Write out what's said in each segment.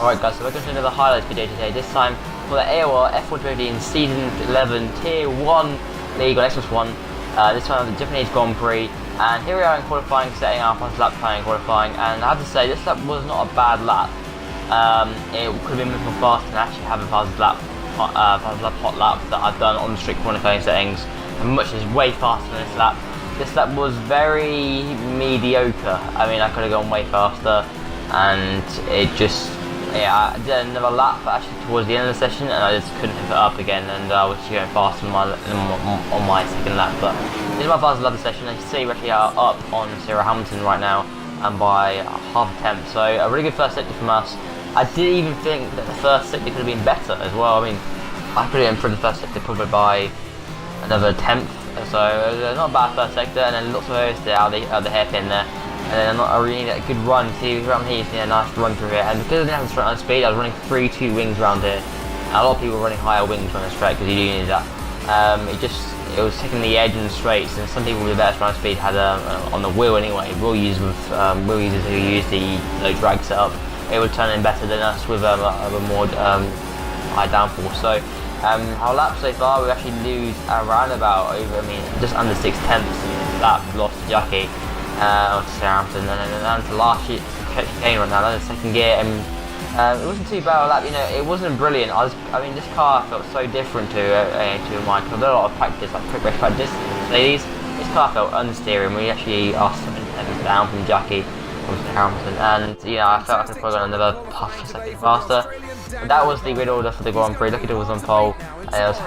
Alright guys, so welcome to another highlights video today, this time for the AOR F1 Season 11 Tier 1 League on Xbox One. This time the Japanese Grand Prix, and here we are in qualifying, setting our fast lap time in qualifying, and I have to say this lap was not a bad lap. It could have been moving faster and actually have a fast lap hot lap that I've done on the strict qualifying settings, and much is way faster than this lap. This lap was very mediocre. I mean, I could have gone way faster, and it just, yeah, I did another lap actually towards the end of the session, and I just couldn't pick it up again, and I was going faster on my second lap. But this is my fastest lap of the session. As you see, we actually are up on Sarah Hamilton right now, and by half a tenth. So a really good first sector from us. I did even think that the first sector could have been better as well. I mean, I could have improved the first sector probably by another tenth. So not a bad first sector, and then lots of areas there out the hairpin there. And then I really need a good run. See, around here you see a nice run through here, and because I didn't have the straight line speed, I was running 3-2 wings around here. And a lot of people were running higher wings on the straight because you do need that. It was taking the edge in the straights, and some people with the better straight line speed had on the wheel anyway. Wheel users who use the low drag setup, it would turn in better than us with a more high downforce. So our lap so far, we actually lose around about just under 6/10 lap lost to Jackie. To Southampton, and then to last year chicane right now, in second gear, and it wasn't too bad a lap. You know, it wasn't brilliant. I mean, this car felt so different to mine. I've done a lot of practice, like quick race practice. Ladies, this car felt understeering. We actually are 7 down from Jackie from Southampton, and I felt like I could have gone another half a second faster. But that was the grid order for the Grand Prix. Lucky was on pole. It was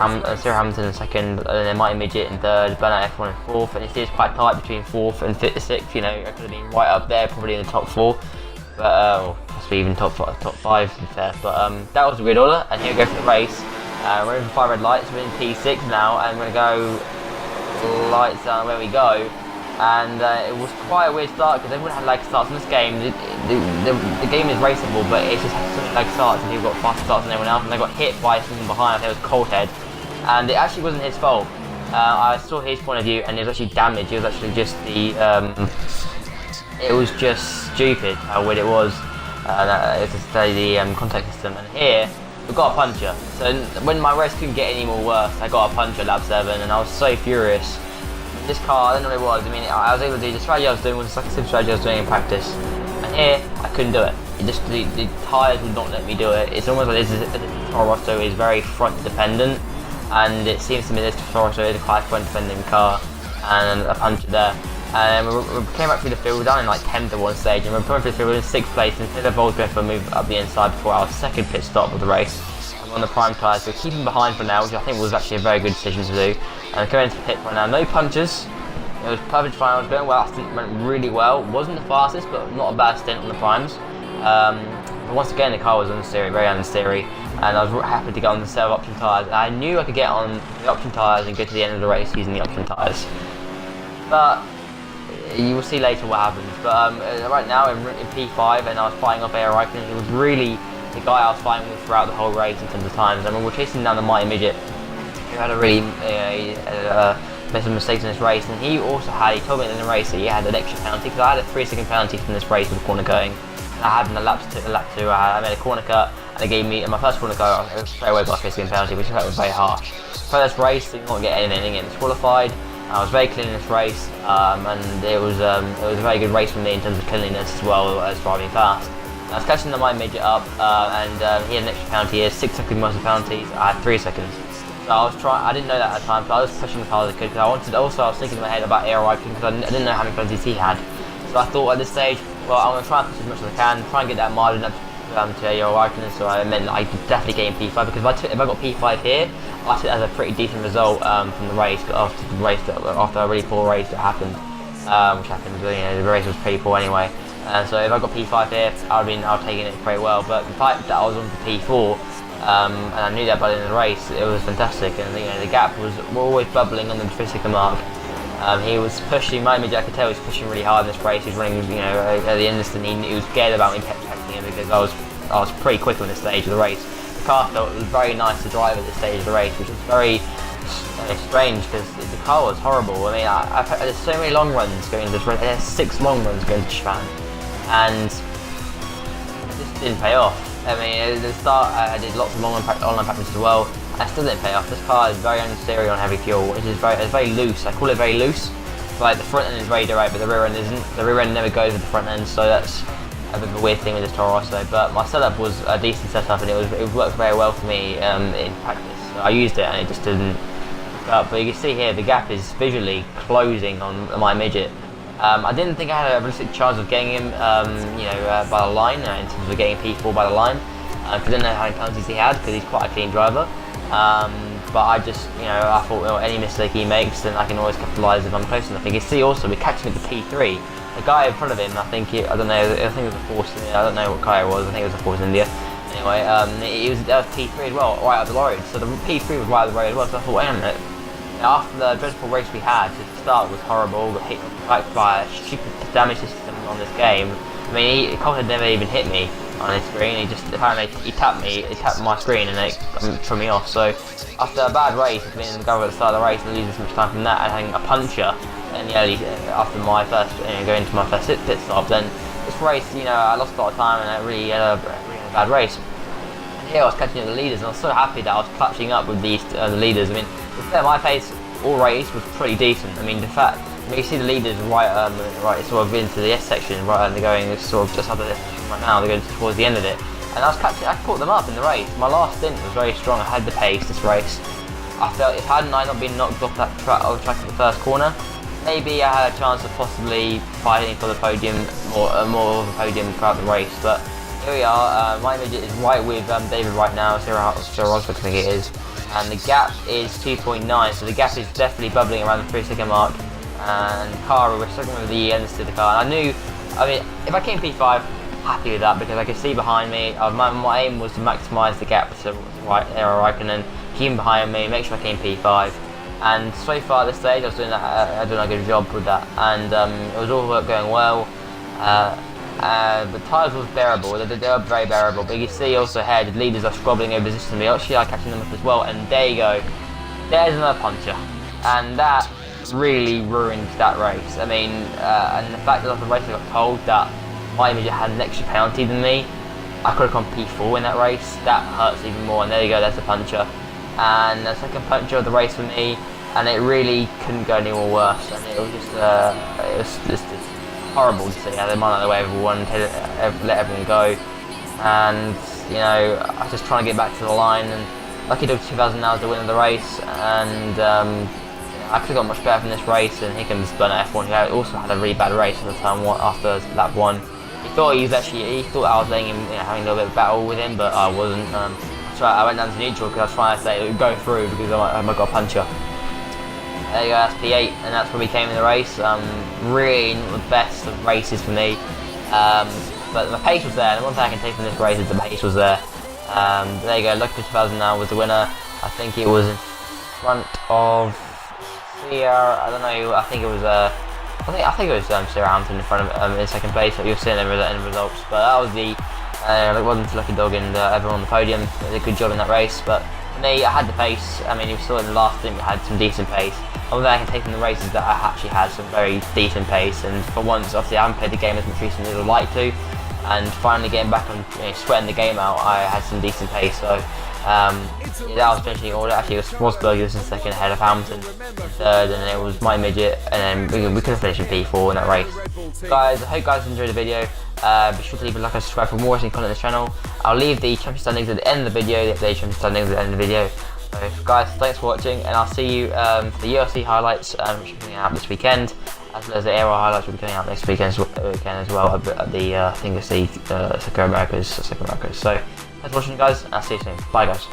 Sarah Hamilton in second, and then Mighty Midget in third, Bernard F1 in fourth, and you see it's quite tight between fourth and sixth. You know, I could have been right up there, probably in the top four, but possibly even top five to be fair. But that was the grid order, and here we go for the race. We're in 5 red lights. We're in P6 now, and we're going to go lights down where we go. And it was quite a weird start because everyone had lag starts in this game. The game is raceable, but it just had so many lag starts, and people got faster starts than everyone else, and they got hit by someone behind. I think it was Coldhead, and it actually wasn't his fault. I saw his point of view, and it was actually damage. It was actually just it was just stupid how weird it was. It's just the contact system. And here we got a puncher. So when my race couldn't get any more worse, I got a puncher lap 7, and I was so furious. This car, I don't know what it was. I mean, I was able to do the strategy I was doing was like a simple strategy I was doing in practice, and here I couldn't do it. The tyres would not let me do it. It's almost like this Toro Rosso is very front dependent, and it seems to me this Toro Rosso is a quite front dependent car, and a puncher there. And we came back through the field, we were down in like 10th at one stage, and we were coming through the field, we were in 6th place, and Philip Volkswagen moved up the inside before our second pit stop of the race. On the prime tyres, we're keeping behind for now, which I think was actually a very good decision to do. And coming into pit right now, no punches. It was perfect fine. I was going well. I think it went really well. Wasn't the fastest, but not a bad stint on the primes. But once again, the car was understeery, very understeery, and I was happy to get on the set of option tyres. I knew I could get on the option tyres and get to the end of the race using the option tyres. But you will see later what happens. But right now in P5, and I was fighting off AOR. He was really the guy I was fighting with throughout the whole race in terms of times. I mean, we're chasing down the Mighty Midget, who had a really made some mistakes in this race, and he told me in the race that he had an extra penalty, because I had a 3-second penalty from this race with the corner going, and I had in the lap 2, I made a corner cut, and they gave me, in my first corner cut, I straight away got a 3-second penalty, which I felt was very harsh. First race, did not get anything in, disqualified. I was very clean in this race, and it was a very good race for me in terms of cleanliness as well as driving fast. I was catching the Mighty Midget up, and he had an extra penalty here, 6 seconds most of the penalties, I had 3 seconds. So I didn't know that at the time, so I was pushing as hard as I could, because I was thinking in my head about AOR, because I didn't know how many penalties he had. So I thought at this stage, well, I'm going to try and push as much as I can, try and get that margin up to AOR, so I meant that I could definitely get in P5, because if I got P5 here, I took that as a pretty decent result from the race, after a really poor race that happened, which happened, the race was pretty poor anyway. So if I got P5 here, I would have taken it very well. But the fact that I was on for P4, and I knew that by the end of the race, it was fantastic. And the gap was always bubbling on the 3-second mark. He was pushing, I could tell he was pushing really hard in this race. He was running, at the end of the instant, he was scared about me catching him, because I was pretty quick on this stage of the race. The car felt it was very nice to drive at this stage of the race, which was very strange, because the car was horrible. I mean, there's so many long runs going to this race. There's 6 long runs going to Japan, and it just didn't pay off. I mean, at the start I did lots of online practice as well. I still didn't pay off. This car is very unserial on heavy fuel. It's very loose. I call it very loose. Like the front end is very direct, but the rear end isn't. The rear end never goes with the front end, so that's a bit of a weird thing with this Toro Rosso. But my setup was a decent setup, and it worked very well for me in practice. So I used it, and it just didn't work out. But you can see here the gap is visually closing on my midget. I didn't think I had a realistic chance of getting him, by the line, in terms of getting P4 by the line. I didn't know how many penalties he had because he's quite a clean driver. But I just, I thought, well, any mistake he makes, then I can always capitalise if I'm close enough. You can see also we're catching at the P3. The guy in front of him, I think it was a Force India. I don't know what car it was. I think it was a Force India. Anyway, it was P3 as well, right up the road. So the P3 was right up the road as well. So I thought, wait a minute. After the dreadful race we had, the start was horrible. Got hit by a stupid damage system on this game. I mean, Cole had never even hit me on his screen. He just apparently he tapped my screen, and it threw me off. So after a bad race, being in the cover at the start of the race and losing so much time from that, and having a puncher in the early after my first going into my first pit stop, then this race, I lost a lot of time, and I really had a bad race. And here I was catching up the leaders, and I was so happy that I was catching up with these the leaders. I mean, my pace all race was pretty decent. I mean, the fact. You see the leaders right sort of into the S section, right, and they're going sort of just under this right now. They're going towards the end of it, and I caught them up in the race. My last stint was very strong. I had the pace this race. I felt if hadn't I not been knocked off that track at the first corner, maybe I had a chance of possibly fighting for the podium, more of a podium throughout the race. But here we are. My midget is right with David right now. Sarah Rosberg, I think it is, and the gap is 2.9. So the gap is definitely bubbling around the 3-second mark. And car, we're struggling with the ends to the car. And I mean, if I came P5, happy with that because I could see behind me. My aim was to maximise the gap to right and then keep him behind me, make sure I came P5. And so far at this stage, I was doing a good job with that, and it was all going well. The tyres was bearable; they were very bearable. But you can see also here the leaders are squabbling over position. We actually are catching them up as well. And there you go, there's another puncher, and that really ruined that race. I mean, and the fact that after the race I got told that my midget had an extra penalty than me, I could have gone P4 in that race. That hurts even more. And there you go, there's the puncher, and the second puncher of the race for me, and it really couldn't go any more worse. And it was just horrible to see how they run out of the way of everyone, let everyone go, and I was just trying to get back to the line, and lucky Dog 2000 now is the winner of the race, and I could have got much better from this race. And here comes Bernard F1, who also had a really bad race at the time after lap 1. He thought I was letting him, having a little bit of battle with him, but I wasn't. So I went down to neutral because I was trying to say go through because I might got a puncher. There you go, that's P8, and that's where we came in the race. Really not the best of races for me, but the pace was there. And the one thing I can take from this race is the pace was there. There you go, Lucky 2000 now was the winner. I think it was in front of. I don't know. I think it was Sarah Hampton in front of in second place. You'll see in the results. But that was it wasn't Lucky Dog and everyone on the podium. They did a good job in that race. But for me, I had the pace. I mean, you saw in the last stint we had some decent pace. One thing I can take from the race is that I actually had some very decent pace. And for once, obviously, I haven't played the game as much recently as I'd like to. And finally getting back on sweating the game out, I had some decent pace. So. That was finishing order. Actually, it was Rosberg was in second ahead of Hamilton in third, and then it was my midget, and then we could have finished in P4 in that race. Guys, I hope you guys enjoyed the video. Be sure to leave a like and subscribe for more racing content on this channel. I'll leave the championship standings at the end of the video, the updated championship standings at the end of the video. So guys, thanks for watching, and I'll see you for the UFC highlights, which will be coming out this weekend, as well as the AOR highlights will be coming out next weekend as well. At the I think it's the Second Americas. So thanks for watching, guys, and I'll see you soon. Bye, guys.